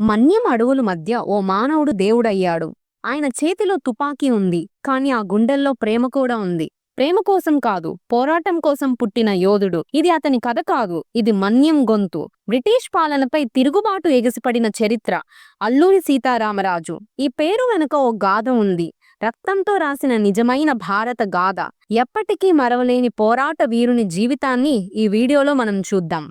మన్యం అడవుల మధ్య ఓ మానవుడు దేవుడయ్యాడు. ఆయన చేతిలో తుపాకీ ఉంది, కాని ఆ గుండెల్లో ప్రేమ కూడా ఉంది. ప్రేమ కోసం కాదు, పోరాటం కోసం పుట్టిన యోధుడు. ఇది అతని కథ కాదు, ఇది మన్యం గొంతు. బ్రిటిష్ పాలనపై తిరుగుబాటు ఎగసిపడిన చరిత్ర అల్లూరి సీతారామరాజు. ఈ పేరు వెనుక ఓ గాథ ఉంది, రక్తంతో రాసిన నిజమైన భారత గాథ. ఎప్పటికీ మరవలేని పోరాట వీరుని జీవితాన్ని ఈ వీడియోలో మనం చూద్దాం.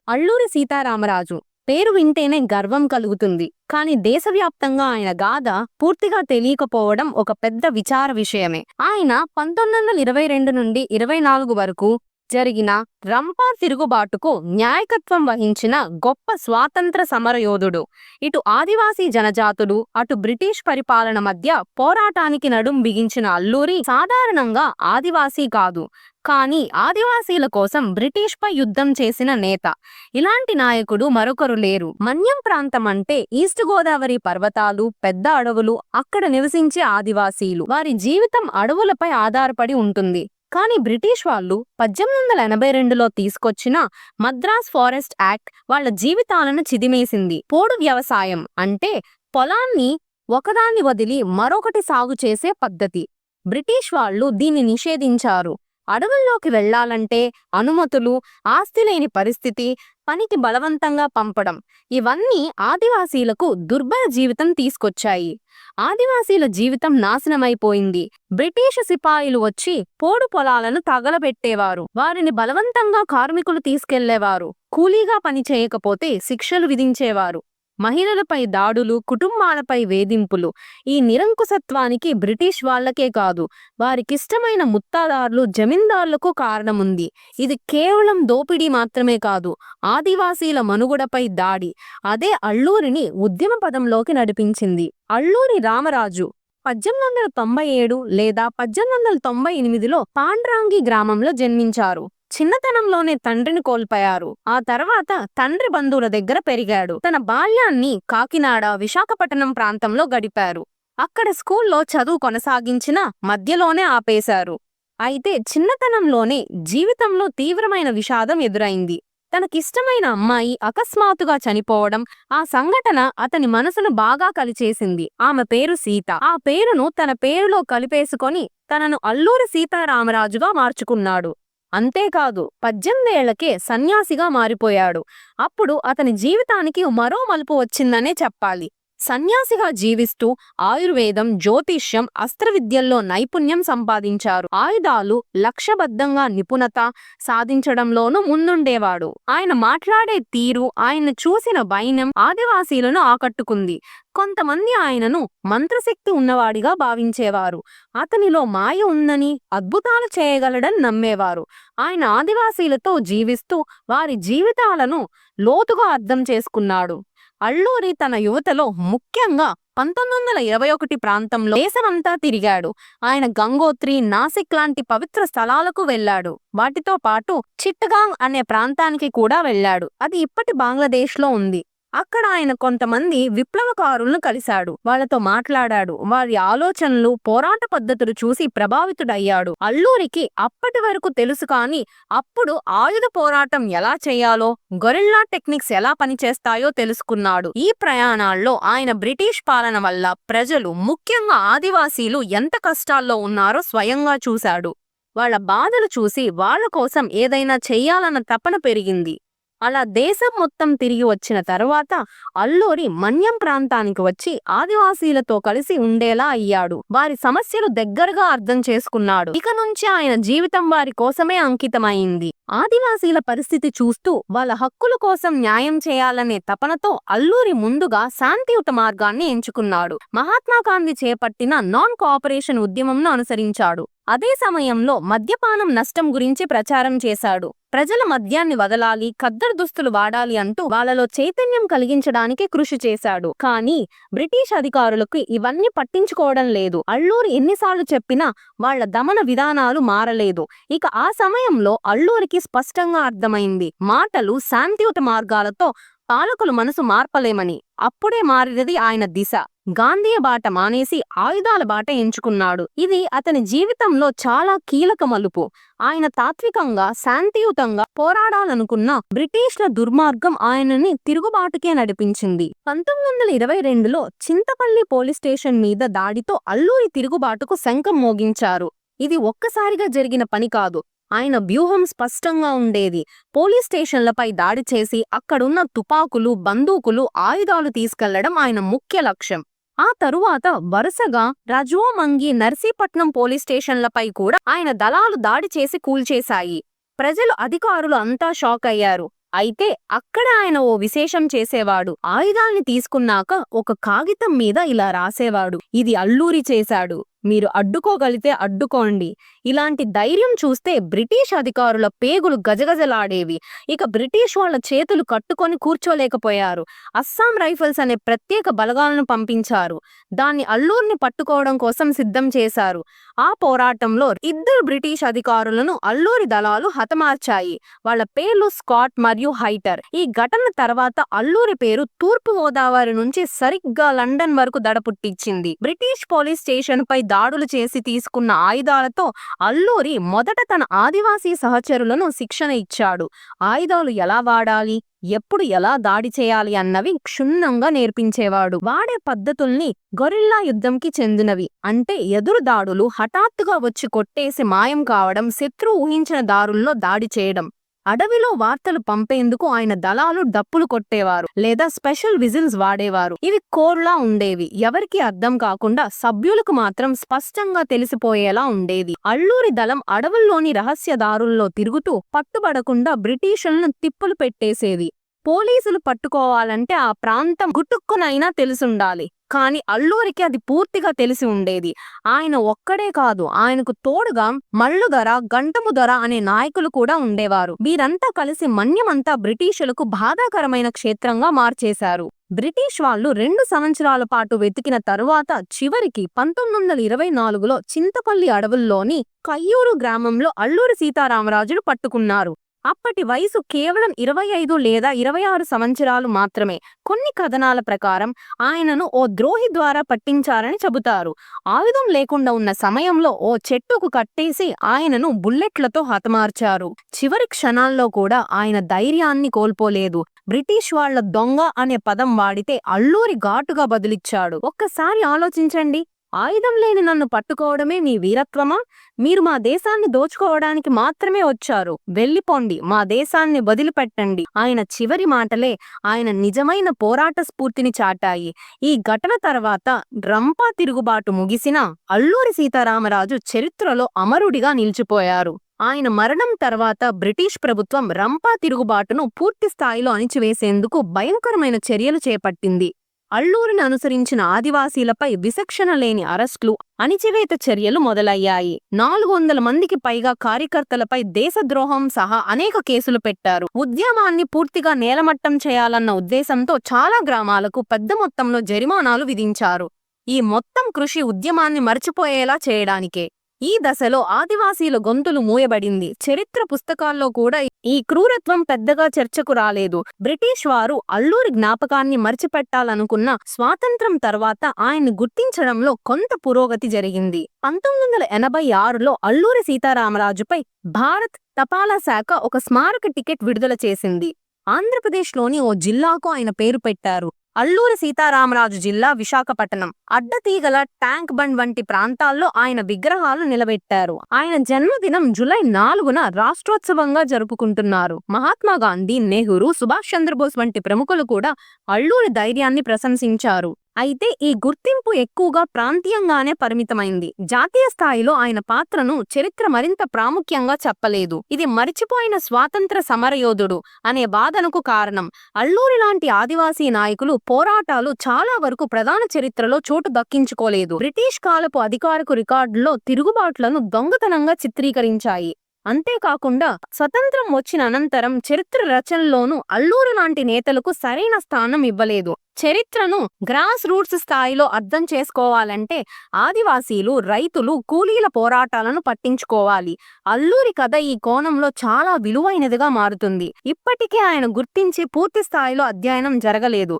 అల్లూరి సీతారామరాజు పేరు వింటేనే గర్వం కలుగుతుంది, కానీ దేశవ్యాప్తంగా ఆయన గాథ పూర్తిగా తెలియకపోవడం ఒక పెద్ద విచార విషయమే. ఆయన 1922 నుండి 24 వరకు జరిగిన రంపా తిరుగుబాటుకు న్యాయకత్వం వహించిన గొప్ప స్వాతంత్ర సమరయోధుడు. ఇటు ఆదివాసీ జనజాతులు, అటు బ్రిటిష్ పరిపాలన మధ్య పోరాటానికి నడుం బిగించిన అల్లూరి సాధారణంగా ఆదివాసీ కాదు, కానీ ఆదివాసీల కోసం బ్రిటిష్ పై యుద్ధం చేసిన నేత. ఇలాంటి నాయకుడు మరొకరు లేరు. మన్యం ప్రాంతం అంటే ఈస్ట్ గోదావరి పర్వతాలు, పెద్ద అడవులు, అక్కడ నివసించే ఆదివాసీలు. వారి జీవితం అడవులపై ఆధారపడి ఉంటుంది. కానీ బ్రిటిష్ వాళ్ళు 1882లో తీసుకొచ్చిన మద్రాస్ ఫారెస్ట్ యాక్ట్ వాళ్ళ జీవితాలను చిదిమేసింది. పోడు వ్యవసాయం అంటే పొలాన్ని ఒకదాన్ని వదిలి మరొకటి సాగు చేసే పద్ధతి. బ్రిటిష్ వాళ్ళు దీన్ని నిషేధించారు. అడవుల్లోకి వెళ్లాలంటే అనుమతులు, ఆస్తి లేని పరిస్థితి, పనికి బలవంతంగా పంపడం, ఇవన్నీ ఆదివాసీలకు దుర్భర జీవితం తీసుకొచ్చాయి. ఆదివాసీల జీవితం నాశనమైపోయింది. బ్రిటిష్ సిపాయిలు వచ్చి పోడు పొలాలను తగలబెట్టేవారు. వారిని బలవంతంగా కార్మికులు తీసుకెళ్లేవారు. కూలీగా పని చేయకపోతే శిక్షలు విధించేవారు. మహిళలపై దాడులు, కుటుంబాలపై వేధింపులు. ఈ నిరంకుశత్వానికి బ్రిటిష్ వాళ్లకే కాదు, వారికిష్టమైన ముత్తాదారులు, జమీందారులకు కారణముంది. ఇది కేవలం దోపిడీ మాత్రమే కాదు, ఆదివాసీల మనుగడపై దాడి. అదే అల్లూరిని ఉద్యమ పదంలోకి నడిపించింది. అల్లూరి రామరాజు 1897 లేదా 1898లో పాండ్రాంగి గ్రామంలో జన్మించారు. చిన్నతనంలోనే తండ్రిని కోల్పోయారు. ఆ తర్వాత తండ్రి బంధువుల దగ్గర పెరిగాడు. తన బాల్యాన్ని కాకినాడ, విశాఖపట్నం ప్రాంతంలో గడిపారు. అక్కడ స్కూల్లో చదువు కొనసాగించిన మధ్యలోనే ఆపేశారు. అయితే చిన్నతనంలోనే జీవితంలో తీవ్రమైన విషాదం ఎదురైంది. తనకిష్టమైన అమ్మాయి అకస్మాత్తుగా చనిపోవడం, ఆ సంఘటన అతని మనసును బాగా కలిచేసింది. ఆమె పేరు సీత. ఆ పేరును తన పేరులో కలిపేసుకొని తనను అల్లూరి సీతారామరాజుగా మార్చుకున్నాడు. అంతేకాదు 18 ఏళ్లకే సన్యాసిగా మారిపోయాడు. అప్పుడు అతని జీవితానికి మరో మలుపు వచ్చిందనే చెప్పాలి. సన్యాసిగా జీవిస్తూ ఆయుర్వేదం, జ్యోతిష్యం, అస్త్రవిద్యల్లో నైపుణ్యం సంపాదించారు. ఆయుధాలు, లక్ష్యబద్ధంగా నిపుణత సాధించడంలోనూ ముందుండేవాడు. ఆయన మాట్లాడే తీరు, ఆయన చూసిన వైనం ఆదివాసీలను ఆకట్టుకుంది. కొంతమంది ఆయనను మంత్రశక్తి ఉన్నవాడిగా భావించేవారు. అతనిలో మాయ ఉందని, అద్భుతాలు చేయగలడని నమ్మేవారు. ఆయన ఆదివాసీలతో జీవిస్తూ వారి జీవితాలను లోతుగా అర్థం చేసుకున్నాడు. అల్లూరి తన యువతలో, ముఖ్యంగా 1921 ప్రాంతంలో దేశమంతా తిరిగాడు. ఆయన గంగోత్రి, నాసిక్ లాంటి పవిత్ర స్థలాలకు వెళ్లాడు. వాటితో పాటు చిట్టగాంగ్ అనే ప్రాంతానికి కూడా వెళ్లాడు. అది ఇప్పటి బంగ్లాదేశ్లో ఉంది. అక్కడ ఆయన కొంతమంది విప్లవకారులను కలిశాడు. వాళ్లతో మాట్లాడాడు. వారి ఆలోచనలు, పోరాట పద్ధతులు చూసి ప్రభావితుడయ్యాడు. అల్లూరికి అప్పటి వరకు తెలుసు, కానీ అప్పుడు ఆయుధ పోరాటం ఎలా చేయాలో, గొరిల్లా టెక్నిక్స్ ఎలా పనిచేస్తాయో తెలుసుకున్నాడు. ఈ ప్రయాణాల్లో ఆయన బ్రిటిష్ పాలన వల్ల ప్రజలు, ముఖ్యంగా ఆదివాసీలు ఎంత కష్టాల్లో ఉన్నారో స్వయంగా చూశాడు. వాళ్ల బాధలు చూసి వాళ్ల కోసం ఏదైనా చెయ్యాలన్న తపన పెరిగింది. అలా దేశం మొత్తం తిరిగి వచ్చిన తరువాత అల్లూరి మన్యం ప్రాంతానికి వచ్చి ఆదివాసీలతో కలిసి ఉండేలా అయ్యాడు. వారి సమస్యలు దగ్గరగా అర్థం చేసుకున్నాడు. ఇక నుంచి ఆయన జీవితం వారి కోసమే అంకితమైంది. ఆదివాసీల పరిస్థితి చూస్తూ వాళ్ళ హక్కుల కోసం న్యాయం చేయాలనే తపనతో అల్లూరి ముందుగా శాంతియుత మార్గాన్ని ఎంచుకున్నాడు. మహాత్మా గాంధీ చేపట్టిన నాన్ కోఆపరేషన్ ఉద్యమంను అనుసరించాడు. అదే సమయంలో మద్యపానం నష్టం గురించి ప్రచారం చేశాడు. ప్రజల మద్యాన్ని వదలాలి, ఖద్దరు దుస్తులు వాడాలి అంటూ వాళ్ళలో చైతన్యం కలిగించడానికి కృషి చేశాడు. కానీ బ్రిటిష్ అధికారులకు ఇవన్నీ పట్టించుకోవడం లేదు. అల్లూరి ఎన్నిసార్లు చెప్పినా వాళ్ల దమన విధానాలు మారలేదు. ఇక ఆ సమయంలో అల్లూరికి స్పష్టంగా అర్థమైంది, మాటలు శాంతియుత మార్గాలతో పాలకులు మనసు మార్పలేమని. అప్పుడే మారినది ఆయన దిశ. గాంధీయ బాట మానేసి ఆయుధాల బాట ఎంచుకున్నాడు. ఇది అతని జీవితంలో చాలా కీలక మలుపు. ఆయన తాత్వికంగా, శాంతియుతంగా పోరాడాలనుకున్న బ్రిటిష్ల దుర్మార్గం ఆయనని తిరుగుబాటుకే నడిపించింది. 1922లో చింతపల్లి పోలీస్ స్టేషన్ మీద దాడితో అల్లూరి తిరుగుబాటుకు శంఖం మోగించారు. ఇది ఒక్కసారిగా జరిగిన పని కాదు. ఆయన వ్యూహం స్పష్టంగా ఉండేది. పోలీస్ స్టేషన్లపై దాడి చేసి అక్కడున్న తుపాకులు, బందూకులు, ఆయుధాలు తీసుకెళ్లడం ఆయన ముఖ్య లక్ష్యం. ఆ తరువాత వరుసగా రజోమంగి, నర్సీపట్నం పోలీస్ స్టేషన్లపై కూడా ఆయన దళాలు దాడి చేసి కూల్చేశాయి. ప్రజలు, అధికారులు అంతా షాక్ అయ్యారు. అయితే అక్కడ ఆయన ఓ విశేషం చేసేవాడు. ఆయుధాల్ని తీసుకున్నాక ఒక కాగితం మీద ఇలా రాసేవాడు: ఇది అల్లూరి చేశాడు, మీరు అడ్డుకోగలిగితే అడ్డుకోండి. ఇలాంటి ధైర్యం చూస్తే బ్రిటిష్ అధికారుల పేగులు గజగజలాడేవి. ఇక బ్రిటిష్ వాళ్ల చేతులు కట్టుకొని కూర్చోలేకపోయారు. అస్సాం రైఫిల్స్ అనే ప్రత్యేక బలగాలను పంపించారు. దాన్ని అల్లూరిని పట్టుకోవడం కోసం సిద్ధం చేశారు. ఆ పోరాటంలో 2 బ్రిటిష్ అధికారులను అల్లూరి దళాలు హతమార్చాయి. వాళ్ల పేర్లు స్కాట్ మరియు హైటర్. ఈ ఘటన తర్వాత అల్లూరి పేరు తూర్పు గోదావరి నుంచి సరిగ్గా లండన్ వరకు దడపుట్టించింది. బ్రిటిష్ పోలీస్ స్టేషన్ పై దాడులు చేసి తీసుకున్న ఆయుధాలతో అల్లూరి మొదట తన ఆదివాసీ సహచరులను శిక్షణ ఇచ్చాడు. ఆయుధాలు ఎలా వాడాలి, ఎప్పుడు ఎలా దాడి చేయాలి అన్నవి క్షుణ్ణంగా నేర్పించేవాడు. వాడే పద్ధతుల్ని గొరిల్లా యుద్ధంకి చెందినవి. అంటే ఎదురు దాడులు, హఠాత్తుగా వచ్చి కొట్టేసి మాయం కావడం, శత్రువు ఊహించిన దారుల్లో దాడి చేయడం. అడవిలో వార్తలు పంపేందుకు ఆయన దళాలు డప్పులు కొట్టేవారు లేదా స్పెషల్ విజిల్స్ వాడేవారు. ఇవి కోర్లా ఉండేవి. ఎవరికి అర్థం కాకుండా సభ్యులకు మాత్రం స్పష్టంగా తెలిసిపోయేలా ఉండేది. అల్లూరి దళం అడవుల్లోని రహస్య దారుల్లో తిరుగుతూ పట్టుబడకుండా బ్రిటిషులను తిప్పులు పెట్టేసేది. పోలీసులు పట్టుకోవాలంటే ఆ ప్రాంతం గుట్టుక్కునైనా తెలుసుండాలి. కాని అల్లూరికి అది పూర్తిగా తెలిసి ఉండేది. ఆయన ఒక్కడే కాదు, ఆయనకు తోడుగా మల్లుదొర, గంటముదొర అనే నాయకులు కూడా ఉండేవారు. వీరంతా కలిసి మన్యమంతా బ్రిటిషులకు బాధాకరమైన క్షేత్రంగా మార్చేశారు. బ్రిటిష్ వాళ్ళు 2 సంవత్సరాల పాటు వెతికిన తరువాత చివరికి 1924లో చింతపల్లి అడవుల్లోని కయ్యూరు గ్రామంలో అల్లూరి సీతారామరాజును పట్టుకున్నారు. అప్పటి వయసు కేవలం 25 లేదా 26 సంవత్సరాలు మాత్రమే. కొన్ని కథనాల ప్రకారం ఆయనను ఓ ద్రోహి ద్వారా పట్టించారని చెబుతారు. ఆయుధం లేకుండా ఉన్న సమయంలో ఓ చెట్టుకు కట్టేసి ఆయనను బుల్లెట్లతో హతమార్చారు. చివరి క్షణాల్లో కూడా ఆయన ధైర్యాన్ని కోల్పోలేదు. బ్రిటిష్ వాళ్ల దొంగ అనే పదం వాడితే అల్లూరి ఘాటుగా బదులిచ్చాడు. ఒక్కసారి ఆలోచించండి. ఆయుధం లేని నన్ను పట్టుకోవడమే మీ వీరత్వమా? మీరు మా దేశాన్ని దోచుకోవడానికి మాత్రమే వచ్చారు. వెళ్ళిపోండి, మా దేశాన్ని వదిలిపెట్టండి. ఆయన చివరి మాటలే ఆయన నిజమైన పోరాట స్ఫూర్తిని చాటాయి. ఈ ఘటన తర్వాత రంపా తిరుగుబాటు ముగిసినా అల్లూరి సీతారామరాజు చరిత్రలో అమరుడిగా నిలిచిపోయారు. ఆయన మరణం తర్వాత బ్రిటిష్ ప్రభుత్వం రంపా తిరుగుబాటును పూర్తి స్థాయిలో అణిచివేసేందుకు భయంకరమైన చర్యలు చేపట్టింది. అల్లూరిని అనుసరించిన ఆదివాసీలపై విచక్షణ లేని అరెస్టులు, అణిచివేత చర్యలు మొదలయ్యాయి. 400 మందికి పైగా కార్యకర్తలపై దేశద్రోహం సహా అనేక కేసులు పెట్టారు. ఉద్యమాన్ని పూర్తిగా నేలమట్టం చేయాలన్న ఉద్దేశంతో చాలా గ్రామాలకు పెద్ద మొత్తంలో జరిమానాలు విధించారు. ఈ మొత్తం కృషి ఉద్యమాన్ని మర్చిపోయేలా చేయడానికే. ఈ దశలో ఆదివాసీల గొంతులు మూయబడింది. చరిత్ర పుస్తకాల్లో కూడా ఈ క్రూరత్వం పెద్దగా చర్చకు రాలేదు. బ్రిటిష్ వారు అల్లూరి జ్ఞాపకాన్ని మర్చిపెట్టాలనుకున్న స్వాతంత్రం తర్వాత ఆయన్ని గుర్తించడంలో కొంత పురోగతి జరిగింది. 1986లో అల్లూరి సీతారామరాజుపై భారత్ తపాలా శాఖ ఒక స్మారక టికెట్ విడుదల చేసింది. ఆంధ్రప్రదేశ్లోని ఓ జిల్లాకు ఆయన పేరు పెట్టారు. అల్లూరి సీతారామరాజు జిల్లా విశాఖపట్నం, అడ్డతీగల, ట్యాంక్ బండ్ వంటి ప్రాంతాల్లో ఆయన విగ్రహాలు నిలబెట్టారు. ఆయన జన్మదినం జూలై 4న రాష్ట్రోత్సవంగా జరుపుకుంటున్నారు. మహాత్మా గాంధీ, నెహ్రూ, సుభాష్ చంద్రబోస్ వంటి ప్రముఖులు కూడా అల్లూరి ధైర్యాన్ని ప్రశంసించారు. అయితే ఈ గుర్తింపు ఎక్కువగా ప్రాంతీయంగానే పరిమితమైంది. జాతీయ స్థాయిలో ఆయన పాత్రను చరిత్ర మరింత ప్రాముఖ్యంగా చెప్పలేదు. ఇది మరిచిపోయిన స్వాతంత్ర సమరయోధుడు అనే వాదనకు కారణం. అల్లూరి లాంటి ఆదివాసీ నాయకులు పోరాటాలు చాలా వరకు ప్రధాన చరిత్రలో చోటు దక్కించుకోలేదు. బ్రిటిష్ కాలపు అధికారిక రికార్డుల్లో తిరుగుబాట్లను దొంగతనంగా చిత్రీకరించాయి. అంతేకాకుండా స్వతంత్రం వచ్చిన అనంతరం చరిత్ర రచనలోనూ అల్లూరి లాంటి నేతలకు సరైన స్థానం ఇవ్వలేదు. చరిత్రను గ్రాస్ రూట్స్ స్థాయిలో అర్థం చేసుకోవాలంటే ఆదివాసీలు, రైతులు, కూలీల పోరాటాలను పట్టించుకోవాలి. అల్లూరి కథ ఈ కోణంలో చాలా విలువైనదిగా మారుతుంది. ఇప్పటికే ఆయన గుర్తించి పూర్తి స్థాయిలో అధ్యయనం జరగలేదు.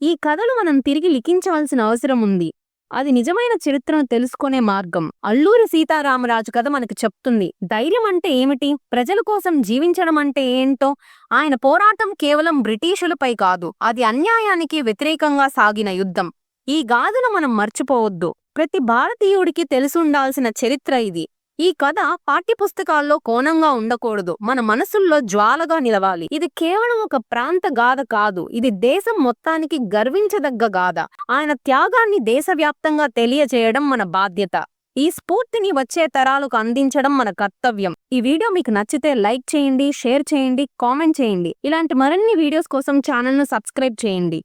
ఈ కథలు మనం తిరిగి లిఖించవలసిన అవసరం ఉంది. అది నిజమైన చరిత్రను తెలుసుకునే మార్గం. అల్లూరి సీతారామరాజు కథ మనకు చెప్తుంది ధైర్యం అంటే ఏమిటి, ప్రజల కోసం జీవించడం అంటే ఏంటో. ఆయన పోరాటం కేవలం బ్రిటిషులపై కాదు, అది అన్యాయానికి వ్యతిరేకంగా సాగిన యుద్ధం. ఈ గాథను మనం మర్చిపోవద్దు. ప్రతి భారతీయుడికి తెలుసుండాల్సిన చరిత్ర ఇది. ఈ కథ పాఠ్యపుస్తకాల్లో కోణంగా ఉండకూడదు, మన మనసుల్లో జ్వాలగా నిలవాలి. ఇది కేవలం ఒక ప్రాంత గాథ కాదు, ఇది దేశం మొత్తానికి గర్వించదగ్గ గాథ. ఆయన త్యాగాన్ని దేశవ్యాప్తంగా తెలియజేయడం మన బాధ్యత. ఈ స్ఫూర్తిని వచ్చే తరాలకు అందించడం మన కర్తవ్యం. ఈ వీడియో మీకు నచ్చితే లైక్ చేయండి, షేర్ చేయండి, కామెంట్ చేయండి. ఇలాంటి మరిన్ని వీడియోస్ కోసం ఛానల్ను సబ్స్క్రైబ్ చేయండి.